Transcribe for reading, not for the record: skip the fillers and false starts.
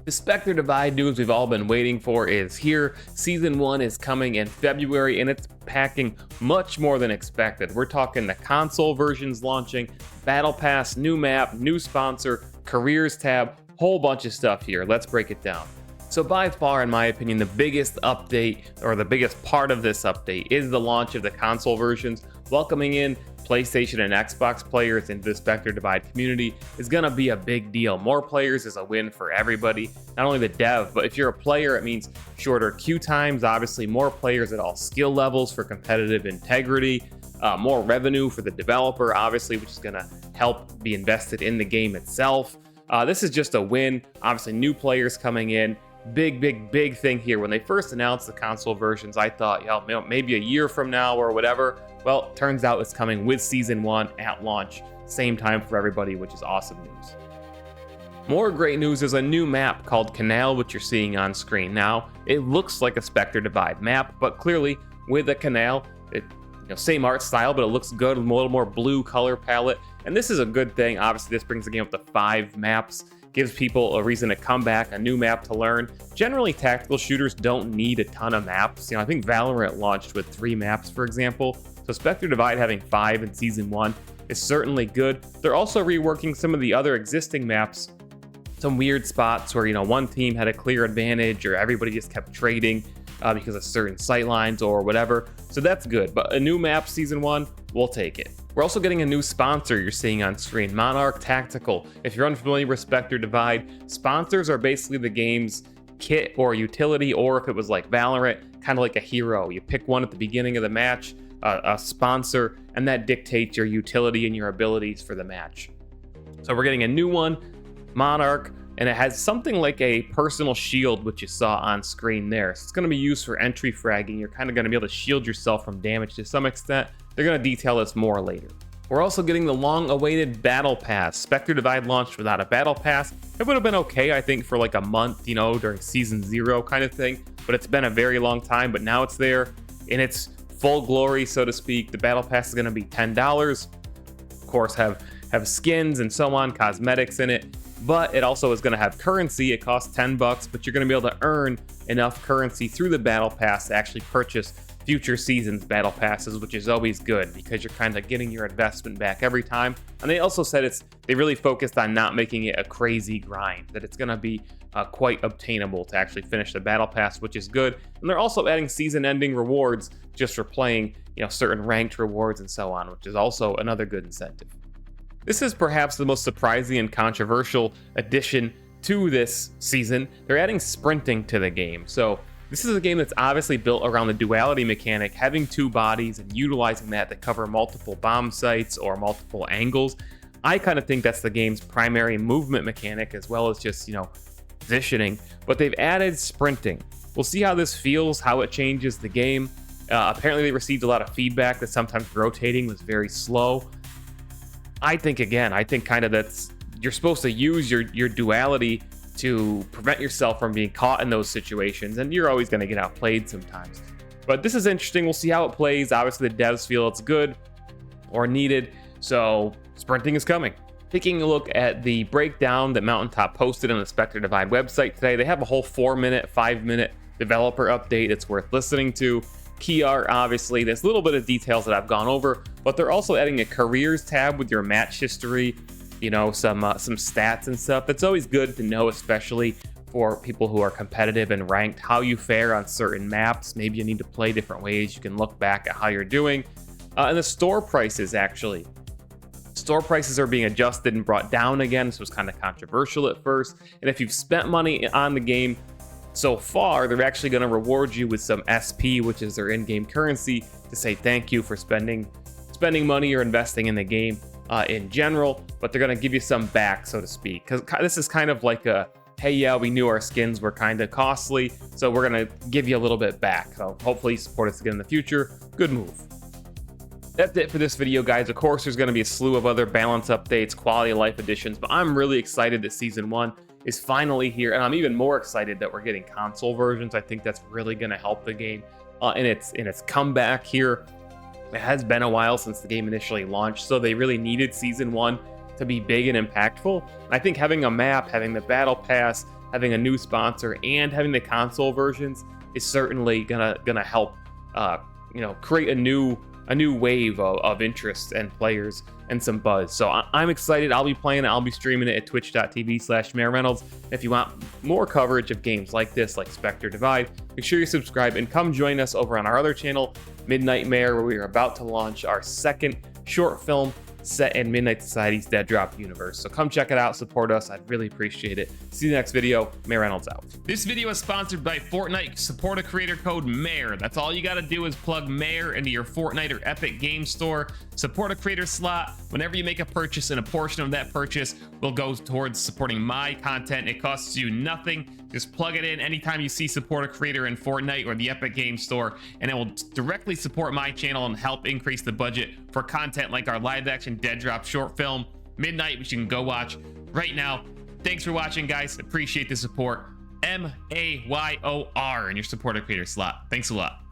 The Spectre Divide news we've all been waiting for is here. Season 1 is coming in February and it's packing much more than expected. We're talking the console versions launching, Battle Pass, new map, new sponsor, careers tab, whole bunch of stuff here. Let's break it down. So by far, in my opinion, the biggest update or the biggest part of this update is the launch of the console versions. Welcoming in PlayStation and Xbox players into the Spectre Divide community is going to be a big deal. More players is a win for everybody, not only the dev, but if you're a player, it means shorter queue times, obviously more players at all skill levels for competitive integrity, more revenue for the developer, obviously, which is going to help be invested in the game itself. This is just a win. Obviously, new players coming in. Big thing here. When they first announced the console versions, I thought, maybe a year from now or whatever. Well, turns out it's coming with Season 1 at launch, same time for everybody, which is awesome news. More great news is a new map called Canal, which you're seeing on screen now. It looks like a Spectre Divide map, but clearly with a canal, same art style, but it looks good, a little more blue color palette. And this is a good thing. Obviously, this brings the game up to 5 maps. Gives people a reason to come back, a new map to learn. Generally, tactical shooters don't need a ton of maps. I think Valorant launched with 3 maps, for example. So Spectre Divide having 5 in Season 1 is certainly good. They're also reworking some of the other existing maps. Some weird spots where, one team had a clear advantage or everybody just kept trading because of certain sightlines or whatever. So that's good. But a new map, Season 1, we'll take it. We're also getting a new sponsor you're seeing on screen, Monarch Tactical. If you're unfamiliar with Spectre Divide, sponsors are basically the game's kit or utility, or if it was like Valorant, kind of like a hero. You pick one at the beginning of the match, a sponsor, and that dictates your utility and your abilities for the match. So we're getting a new one, Monarch, and it has something like a personal shield, which you saw on screen there. So it's going to be used for entry fragging. You're kind of going to be able to shield yourself from damage to some extent. They're going to detail this more later. We're also getting the long-awaited Battle Pass. Spectre Divide launched without a Battle Pass. It would have been okay, I think, for like a month, during Season 0 kind of thing. But it's been a very long time, but now it's there in its full glory, so to speak. The Battle Pass is going to be $10. Of course, have skins and so on, cosmetics in it. But it also is going to have currency. It costs $10, but you're going to be able to earn enough currency through the Battle Pass to actually purchase future seasons Battle Passes, which is always good because you're kind of getting your investment back every time. And they also said they really focused on not making it a crazy grind, that it's going to be quite obtainable to actually finish the Battle Pass, which is good. And they're also adding season-ending rewards just for playing, certain ranked rewards and so on, which is also another good incentive. This is perhaps the most surprising and controversial addition to this season. They're adding sprinting to the game. So this is a game that's obviously built around the duality mechanic, having 2 bodies and utilizing that to cover multiple bomb sites or multiple angles. I kind of think that's the game's primary movement mechanic, as well as just, positioning. But they've added sprinting. We'll see how this feels, how it changes the game. Apparently they received a lot of feedback that sometimes rotating was very slow. I think kind of that's, you're supposed to use your duality to prevent yourself from being caught in those situations, and you're always going to get outplayed sometimes. But this is interesting. We'll see how it plays. Obviously, the devs feel it's good or needed, so sprinting is coming. Taking a look at the breakdown that Mountaintop posted on the Spectre Divide website today, they have a whole 4-minute, 5-minute developer update. It's worth listening to. Key art, obviously, there's a little bit of details that I've gone over, but they're also adding a careers tab with your match history, some stats and stuff. That's always good to know, especially for people who are competitive and ranked, how you fare on certain maps. Maybe you need to play different ways. You can look back at how you're doing. And the store prices, actually. Store prices are being adjusted and brought down again. This was kind of controversial at first. And if you've spent money on the game so far, they're actually going to reward you with some SP, which is their in-game currency, to say thank you for spending money or investing in the game in general. But they're going to give you some back, so to speak, because this is kind of like a, hey, yeah, we knew our skins were kind of costly, so we're going to give you a little bit back. So hopefully support us again in the future. Good move. That's it for this video, guys. Of course, there's going to be a slew of other balance updates, quality of life additions, but I'm really excited that Season 1 is finally here, and I'm even more excited that we're getting console versions. I think that's really going to help the game in its comeback here. It has been a while since the game initially launched, so they really needed Season 1 to be big and impactful. I think having a map, having the Battle Pass, having a new sponsor and having the console versions is certainly gonna help create a new wave of interest and players and some buzz. So I'm excited. I'll be playing it. I'll be streaming it at twitch.tv/MayorReynolds. If you want more coverage of games like this, like Spectre Divide, make sure you subscribe and come join us over on our other channel, Midnight Mayor, where we are about to launch our second short film set in Midnight Society's Dead Drop universe. So come check it out, support us. I'd really appreciate it. See you in the next video. Mayor Reynolds out. This video is sponsored by Fortnite. Support a creator code MAYOR. That's all you got to do is plug MAYOR into your Fortnite or Epic Game Store. Support a creator slot. Whenever you make a purchase, and a portion of that purchase will go towards supporting my content. It costs you nothing. Just plug it in anytime you see support a creator in Fortnite or the Epic Game Store, and it will directly support my channel and help increase the budget for content like our live action Dead Drop short film, Midnight, which you can go watch right now. Thanks for watching, guys. Appreciate the support. MAYOR in your support a creator slot. Thanks a lot.